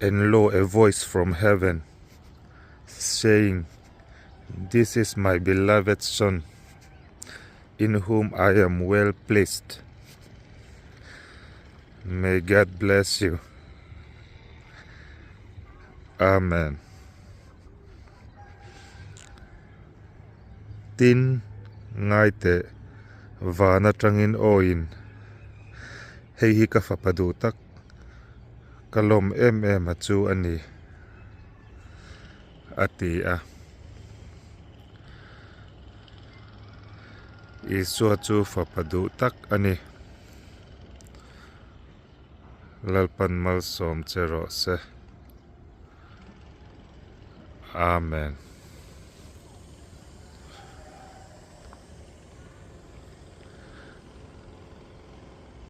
And lo, a voice from heaven saying, "This is my beloved Son, in whom I am well pleased." May God bless you. Amen. Tin ngai te vana trangin oin hei hi ka fapadu tak kalom em achu ani ati a isu chu fapadu tak ani lalpan malsawm chero se. Amen.